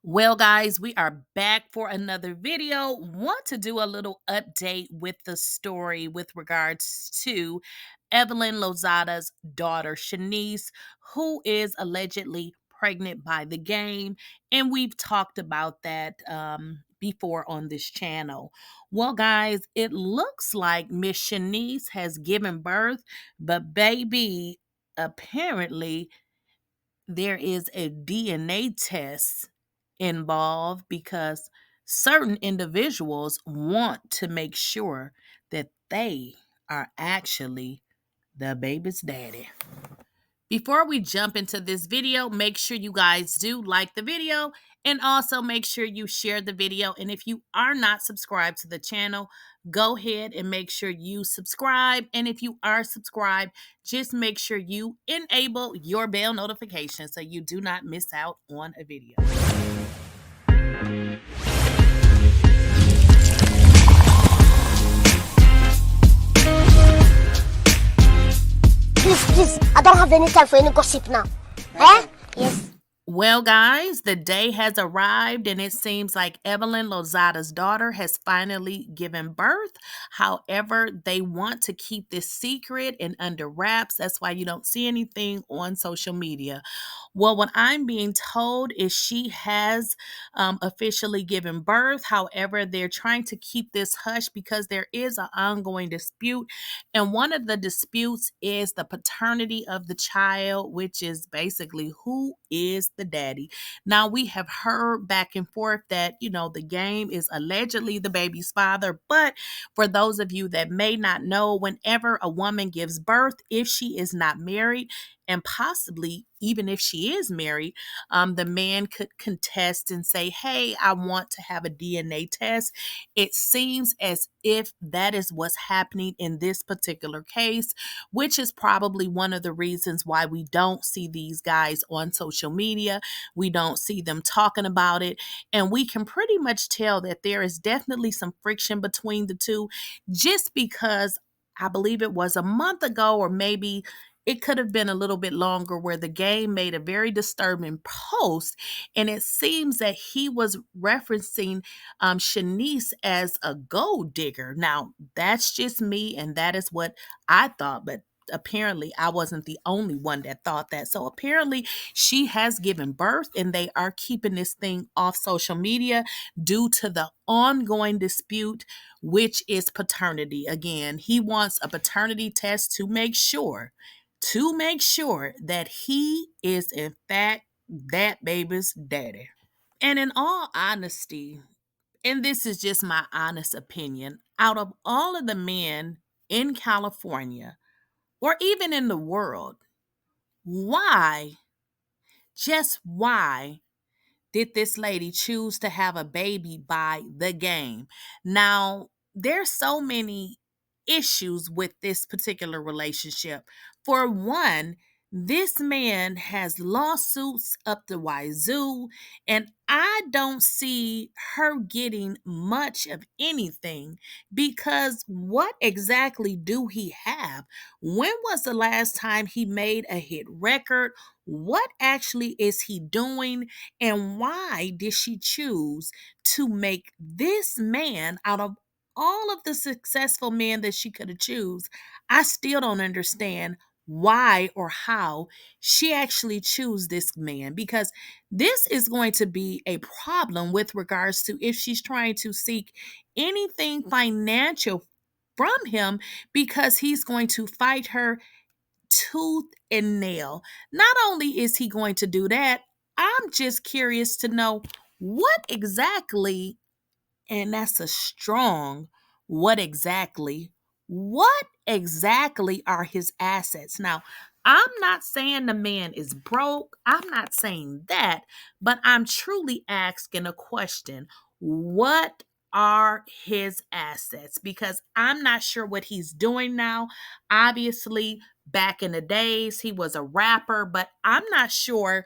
Well, guys, we are back for another video. Want to do a little update with the story with regards to Evelyn Lozada's daughter, Shaniece, who is allegedly pregnant by the game. And we've talked about that before on this channel. Well, guys, it looks like Miss Shaniece has given birth, but baby, apparently there is a DNA test involved because certain individuals want to make sure that they are actually the baby's daddy. Before we jump into this video, make sure you guys do like the video and also make sure you share the video. And if you are not subscribed to the channel, go ahead and make sure you subscribe. And if you are subscribed, just make sure you enable your bell notification so you do not miss out on a video. Please, I don't have any time for any gossip now. Eh? Yes. Well, guys, the day has arrived, and it seems like Evelyn Lozada's daughter has finally given birth. However, they want to keep this secret and under wraps. That's why you don't see anything on social media. Well, what I'm being told is she has officially given birth. However, they're trying to keep this hush because there is an ongoing dispute. And one of the disputes is the paternity of the child, which is basically who is the daddy. Now, we have heard back and forth that, the game is allegedly the baby's father. But for those of you that may not know, whenever a woman gives birth, if she is not married, and possibly even if she is married, the man could contest and say, hey, I want to have a DNA test. It seems as if that is what's happening in this particular case, which is probably one of the reasons why we don't see these guys on social media. We don't see them talking about it. And we can pretty much tell that there is definitely some friction between the two, just because I believe it was a month ago, or maybe it could have been a little bit longer, where the game made a very disturbing post. And it seems that he was referencing Shaniece as a gold digger. Now, that's just me, and that is what I thought. But apparently I wasn't the only one that thought that. So apparently she has given birth, and they are keeping this thing off social media due to the ongoing dispute, which is paternity. Again, he wants a paternity test to make sure that he is in fact that baby's daddy. And in all honesty, and this is just my honest opinion, out of all of the men in California or even in the world, why, just why did this lady choose to have a baby by the game? Now, there's so many issues with this particular relationship. For one, this man has lawsuits up the wazoo, and I don't see her getting much of anything, because what exactly do he have? When was the last time he made a hit record? What actually is he doing? And why did she choose to make this man out of all of the successful men that she could have choose? I still don't understand why or how she actually chose this man, because this is going to be a problem with regards to if she's trying to seek anything financial from him, because he's going to fight her tooth and nail. Not only is he going to do that, I'm just curious to know what exactly, and that's a strong what exactly are his assets. Now, I'm not saying the man is broke. I'm not saying that, but I'm truly asking a question. What are his assets? Because I'm not sure what he's doing now. Obviously, back in the days, he was a rapper, but I'm not sure,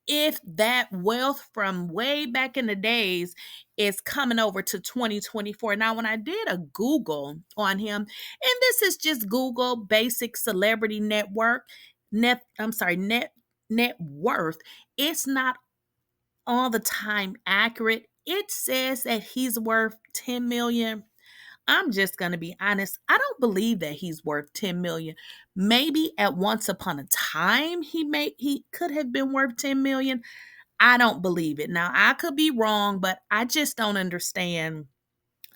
if that wealth from way back in the days is coming over to 2024. Now, when I did a Google on him, and this is just Google basic celebrity net worth, it's not all the time accurate. It says that he's worth 10 million. I'm just going to be honest. I don't believe that he's worth 10 million. Maybe at once upon a time he could have been worth 10 million. I don't believe it. Now, I could be wrong, but I just don't understand,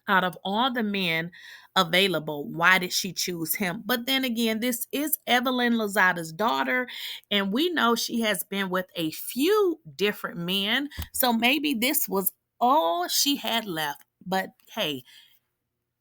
out of all the men available, why did she choose him? But then again, this is Evelyn Lozada's daughter, and we know she has been with a few different men. So maybe this was all she had left. But hey,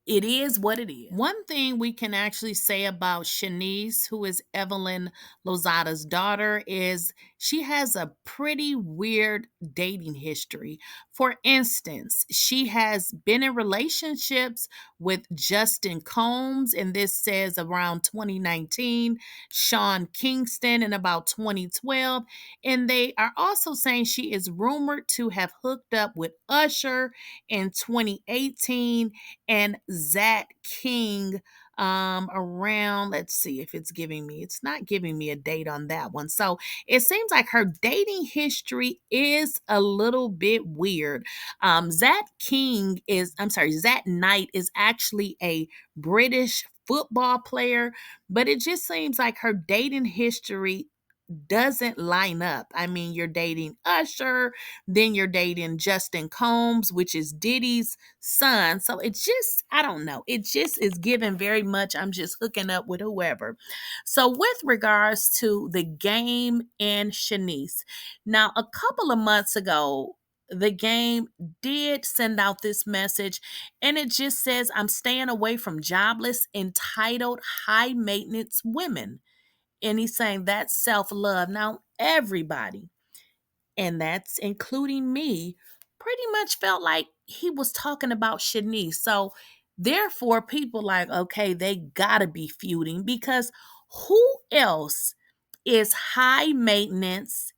it is what it is. One thing we can actually say about Shaniece, who is Evelyn Lozada's daughter, is she has a pretty weird dating history. For instance, she has been in relationships with Justin Combs, and this says around 2019, Sean Kingston in about 2012. And they are also saying she is rumored to have hooked up with Usher in 2018 and 𝐸𝐿ZADKING around, let's see if it's not giving me a date on that one. So it seems like her dating history is a little bit weird. Zat Knight is actually a British football player, but it just seems like her dating history doesn't line up. I mean, you're dating Usher, then you're dating Justin Combs, which is Diddy's son. So it's just, I don't know. It just is given very much, I'm just hooking up with whoever. So, with regards to the game and Shaniece, now a couple of months ago, the game did send out this message, and it just says, I'm staying away from jobless, entitled, high maintenance women. And he's saying that's self love. Now, everybody, and that's including me, pretty much felt like he was talking about Shaniece. So, therefore, people like, okay, they gotta be feuding because who else is high maintenance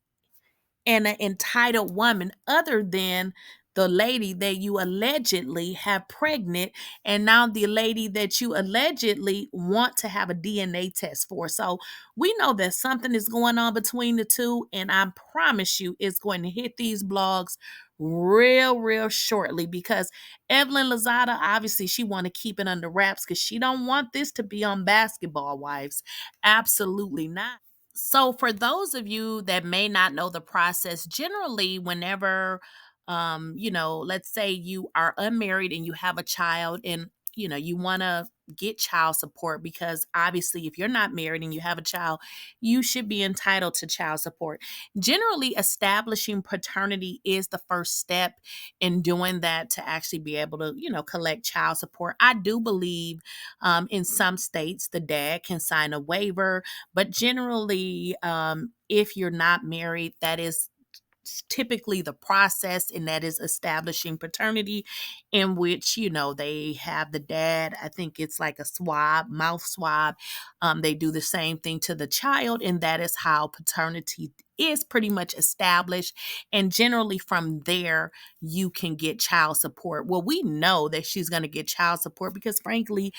and an entitled woman other than the lady that you allegedly have pregnant, and now the lady that you allegedly want to have a DNA test for? So we know that something is going on between the two, and I promise you it's going to hit these blogs real shortly, because Evelyn Lozada, obviously she want to keep it under wraps because she don't want this to be on Basketball Wives. Absolutely not. So, for those of you that may not know the process, generally, whenever, let's say you are unmarried and you have a child, and you want to get child support, because obviously, if you're not married and you have a child, you should be entitled to child support. Generally, establishing paternity is the first step in doing that, to actually be able to, collect child support. I do believe in some states the dad can sign a waiver, but generally, if you're not married, that is typically the process, and that is establishing paternity, in which they have the dad, I think it's like a mouth swab. They do the same thing to the child, and that is how paternity is pretty much established. And generally from there, you can get child support. Well, we know that she's going to get child support because frankly,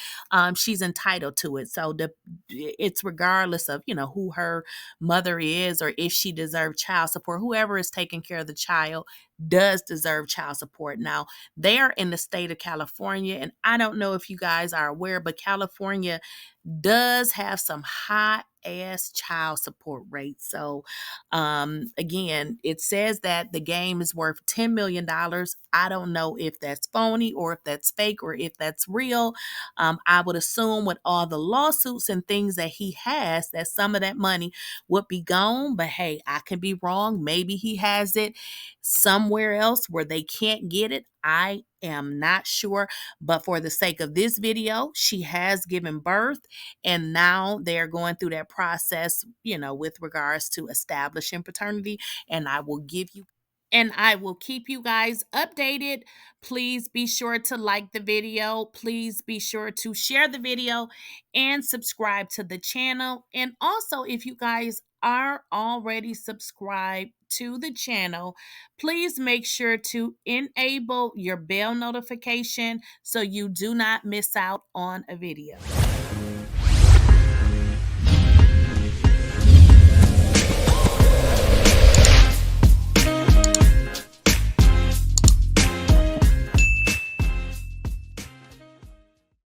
she's entitled to it. So it's regardless of who her mother is, or if she deserves child support. Whoever is taking care of the child does deserve child support. Now, they are in the state of California, and I don't know if you guys are aware, but California does have some high ass child support rates. So again, it says that the game is worth $10 million. I don't know if that's phony or if that's fake or if that's real. I would assume with all the lawsuits and things that he has, that some of that money would be gone. But hey, I can be wrong. Maybe he has it somewhere else where they can't get it. I am not sure, but for the sake of this video, she has given birth, and now they're going through that process, with regards to establishing paternity, and I will keep you guys updated. Please be sure to like the video. Please be sure to share the video and subscribe to the channel. And also, if you guys are already subscribed to the channel, please make sure to enable your bell notification so you do not miss out on a video.